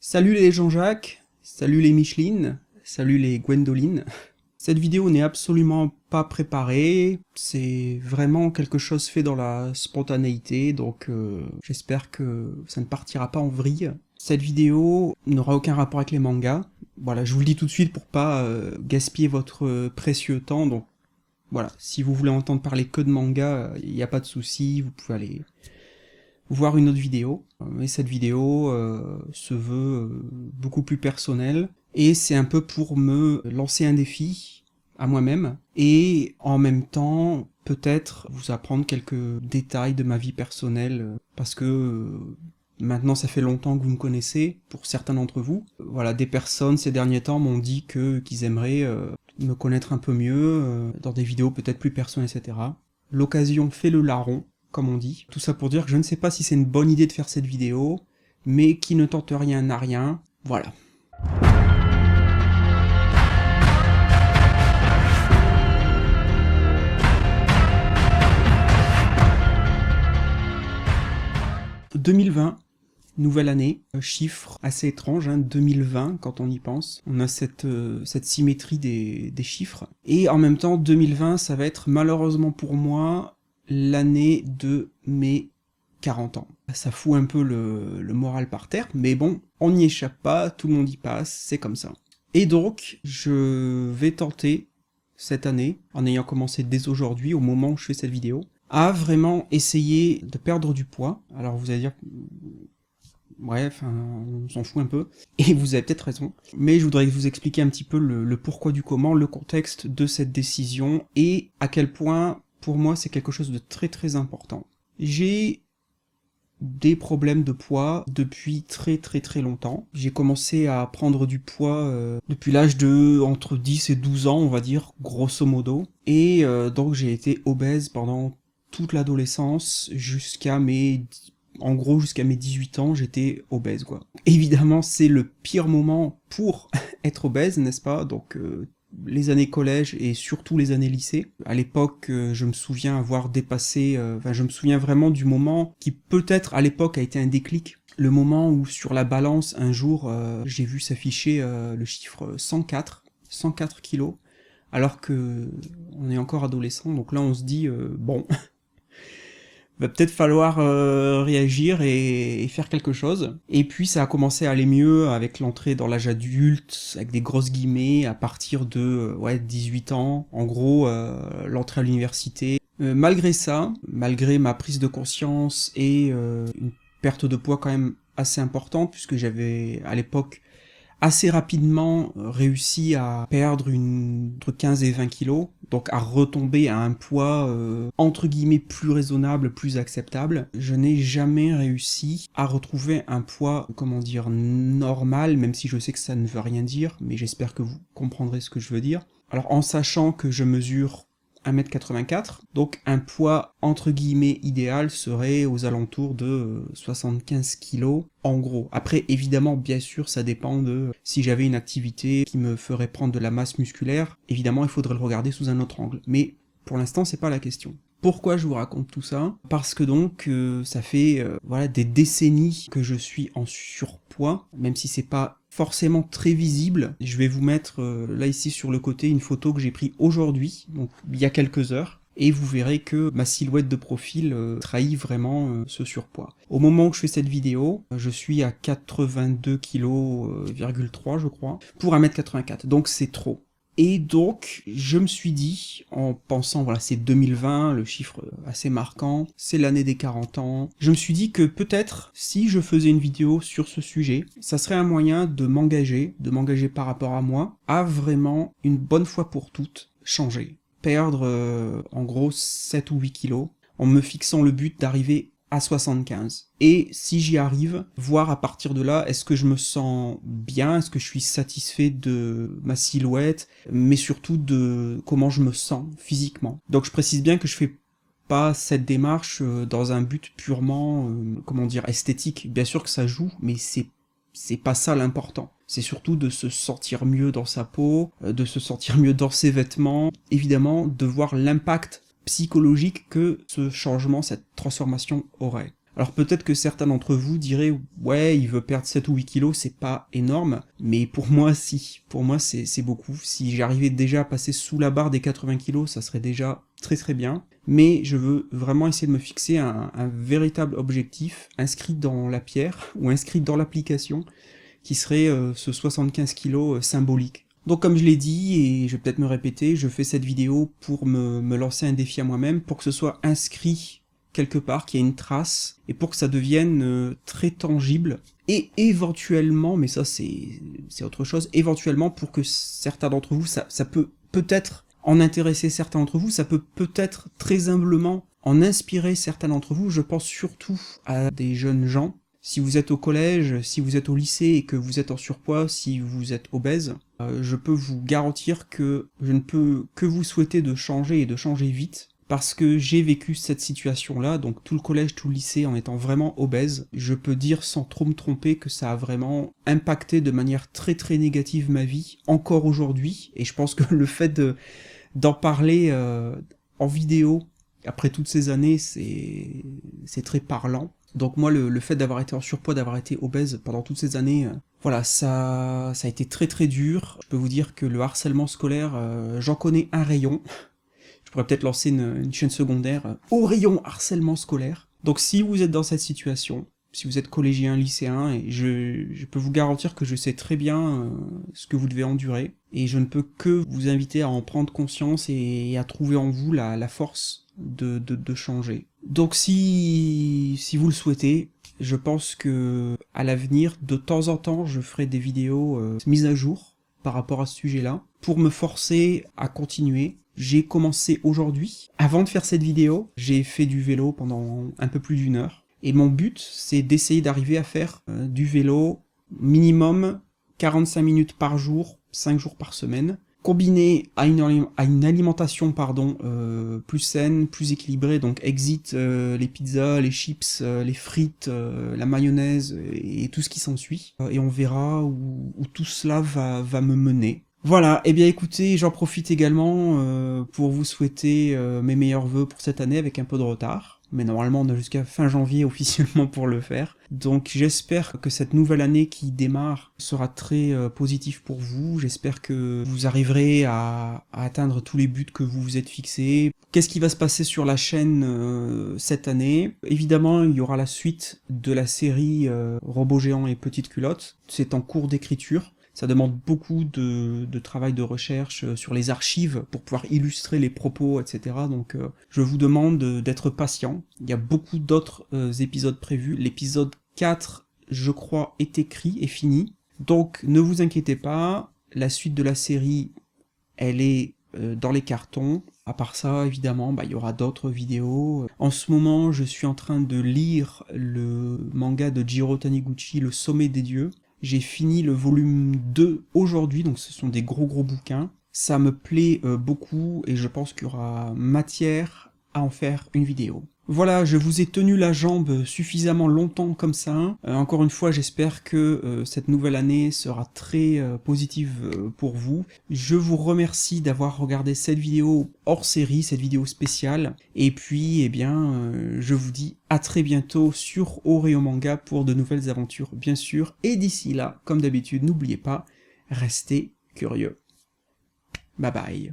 Salut les Jean-Jacques, salut les Micheline, salut les Gwendoline. Cette vidéo n'est absolument pas préparée, c'est vraiment quelque chose fait dans la spontanéité, donc j'espère que ça ne partira pas en vrille. Cette vidéo n'aura aucun rapport avec les mangas. Voilà, je vous le dis tout de suite pour pas gaspiller votre précieux temps, donc voilà, si vous voulez entendre parler que de manga, il n'y a pas de souci, vous pouvez aller voir une autre vidéo. Mais cette vidéo se veut beaucoup plus personnelle, et c'est un peu pour me lancer un défi à moi-même, et en même temps, peut-être vous apprendre quelques détails de ma vie personnelle, parce que maintenant ça fait longtemps que vous me connaissez, pour certains d'entre vous. Voilà, des personnes ces derniers temps m'ont dit qu'ils aimeraient me connaître un peu mieux, dans des vidéos peut-être plus personnelles, etc. L'occasion fait le larron, comme on dit. Tout ça pour dire que je ne sais pas si c'est une bonne idée de faire cette vidéo, mais qui ne tente rien n'a rien. Voilà. « 2020, nouvelle année, chiffre assez étrange, 2020 quand on y pense. On a cette symétrie des chiffres. Et en même temps, 2020, ça va être malheureusement pour moi l'année de mes 40 ans. Ça fout un peu le moral par terre, mais bon, on n'y échappe pas, tout le monde y passe, c'est comme ça. Et donc, je vais tenter, cette année, en ayant commencé dès aujourd'hui, au moment où je fais cette vidéo, à vraiment essayer de perdre du poids. Alors vous allez dire, bref, on s'en fout un peu, et vous avez peut-être raison, mais je voudrais vous expliquer un petit peu le pourquoi du comment, le contexte de cette décision, et à quel point, pour moi, c'est quelque chose de très très important. J'ai des problèmes de poids depuis très très très longtemps. J'ai commencé à prendre du poids depuis l'âge de entre 10 et 12 ans, on va dire, grosso modo. Et donc j'ai été obèse pendant toute l'adolescence jusqu'à mes 18 ans, j'étais obèse, quoi. Évidemment, c'est le pire moment pour être obèse, n'est-ce pas? Donc les années collège et surtout les années lycée. À l'époque, je me souviens avoir dépassé... je me souviens vraiment du moment qui peut-être à l'époque a été un déclic. Le moment où sur la balance, un jour, j'ai vu s'afficher le chiffre 104 kilos, alors que on est encore adolescent, donc là on se dit, bon... va peut-être falloir réagir et faire quelque chose. Et puis ça a commencé à aller mieux avec l'entrée dans l'âge adulte, avec des grosses guillemets, à partir de 18 ans, en gros l'entrée à l'université. Malgré ça, malgré ma prise de conscience et une perte de poids quand même assez importante, puisque j'avais à l'époque assez rapidement réussi à perdre entre 15 et 20 kilos, donc à retomber à un poids entre guillemets plus raisonnable, plus acceptable. Je n'ai jamais réussi à retrouver un poids, comment dire, normal, même si je sais que ça ne veut rien dire, mais j'espère que vous comprendrez ce que je veux dire. Alors en sachant que je mesure 1m84, donc un poids entre guillemets idéal serait aux alentours de 75 kg en gros. Après évidemment bien sûr ça dépend de si j'avais une activité qui me ferait prendre de la masse musculaire, évidemment il faudrait le regarder sous un autre angle, mais pour l'instant c'est pas la question. Pourquoi je vous raconte tout ça? Parce que donc ça fait voilà des décennies que je suis en surpoids, même si c'est pas forcément très visible. Je vais vous mettre là ici sur le côté une photo que j'ai prise aujourd'hui, donc il y a quelques heures, et vous verrez que ma silhouette de profil trahit vraiment ce surpoids. Au moment où je fais cette vidéo, je suis à 82,3 kg je crois, pour 1m84, donc c'est trop. Et donc, je me suis dit, en pensant, voilà, c'est 2020, le chiffre assez marquant, c'est l'année des 40 ans, je me suis dit que peut-être, si je faisais une vidéo sur ce sujet, ça serait un moyen de m'engager par rapport à moi, à vraiment, une bonne fois pour toutes, changer. Perdre, en gros, 7 ou 8 kilos, en me fixant le but d'arriver à 75. Et si j'y arrive, voir à partir de là, est-ce que je me sens bien, est-ce que je suis satisfait de ma silhouette, mais surtout de comment je me sens physiquement. Donc je précise bien que je fais pas cette démarche dans un but purement, comment dire, esthétique. Bien sûr que ça joue, mais c'est pas ça l'important. C'est surtout de se sentir mieux dans sa peau, de se sentir mieux dans ses vêtements, évidemment de voir l'impact psychologique que ce changement, cette transformation aurait. Alors peut-être que certains d'entre vous diraient « Ouais, il veut perdre 7 ou 8 kilos, c'est pas énorme », mais pour moi, si. Pour moi, c'est beaucoup. Si j'arrivais déjà à passer sous la barre des 80 kilos, ça serait déjà très très bien. Mais je veux vraiment essayer de me fixer un véritable objectif inscrit dans la pierre, ou inscrit dans l'application, qui serait ce 75 kilos symbolique. Donc comme je l'ai dit, et je vais peut-être me répéter, je fais cette vidéo pour me lancer un défi à moi-même, pour que ce soit inscrit quelque part, qu'il y ait une trace, et pour que ça devienne très tangible, et éventuellement, mais ça c'est autre chose, éventuellement pour que certains d'entre vous, ça peut peut-être en intéresser certains d'entre vous, ça peut peut-être très humblement en inspirer certains d'entre vous, je pense surtout à des jeunes gens. Si vous êtes au collège, si vous êtes au lycée et que vous êtes en surpoids, si vous êtes obèse, je peux vous garantir que je ne peux que vous souhaiter de changer et de changer vite, parce que j'ai vécu cette situation-là, donc tout le collège, tout le lycée en étant vraiment obèse. Je peux dire sans trop me tromper que ça a vraiment impacté de manière très très négative ma vie, encore aujourd'hui, et je pense que le fait d'en parler en vidéo, après toutes ces années, c'est très parlant. Donc moi, le fait d'avoir été en surpoids, d'avoir été obèse pendant toutes ces années, voilà, ça a été très très dur. Je peux vous dire que le harcèlement scolaire, j'en connais un rayon. Je pourrais peut-être lancer une chaîne secondaire au rayon harcèlement scolaire. Donc si vous êtes dans cette situation, si vous êtes collégien, lycéen, et je peux vous garantir que je sais très bien ce que vous devez endurer, et je ne peux que vous inviter à en prendre conscience et à trouver en vous la force de changer. Donc si vous le souhaitez, je pense que à l'avenir, de temps en temps, je ferai des vidéos mises à jour par rapport à ce sujet-là, pour me forcer à continuer. J'ai commencé aujourd'hui. Avant de faire cette vidéo, j'ai fait du vélo pendant un peu plus d'1 heure. Et mon but, c'est d'essayer d'arriver à faire du vélo minimum 45 minutes par jour, 5 jours par semaine, combiné à une alimentation plus saine, plus équilibrée, donc exit les pizzas, les chips, les frites, la mayonnaise et tout ce qui s'ensuit. Et on verra où tout cela va me mener. Voilà, et bien écoutez, j'en profite également pour vous souhaiter mes meilleurs vœux pour cette année avec un peu de retard. Mais normalement on a jusqu'à fin janvier officiellement pour le faire. Donc j'espère que cette nouvelle année qui démarre sera très positive pour vous. J'espère que vous arriverez à atteindre tous les buts que vous vous êtes fixés. Qu'est-ce qui va se passer sur la chaîne cette année? Évidemment, il y aura la suite de la série Robots géants et petites culottes. C'est en cours d'écriture. Ça demande beaucoup de travail de recherche sur les archives pour pouvoir illustrer les propos, etc. Donc je vous demande d'être patient. Il y a beaucoup d'autres épisodes prévus. L'épisode 4, je crois, est écrit et fini. Donc ne vous inquiétez pas, la suite de la série, elle est dans les cartons. À part ça, évidemment, il y aura d'autres vidéos. En ce moment, je suis en train de lire le manga de Jiro Taniguchi, Le Sommet des Dieux. J'ai fini le volume 2 aujourd'hui, donc ce sont des gros bouquins. Ça me plaît beaucoup et je pense qu'il y aura matière à en faire une vidéo. Voilà, je vous ai tenu la jambe suffisamment longtemps comme ça. Encore une fois, j'espère que cette nouvelle année sera très positive pour vous. Je vous remercie d'avoir regardé cette vidéo hors série, cette vidéo spéciale. Et puis, eh bien, je vous dis à très bientôt sur Oreo Manga pour de nouvelles aventures, bien sûr. Et d'ici là, comme d'habitude, n'oubliez pas, restez curieux. Bye bye.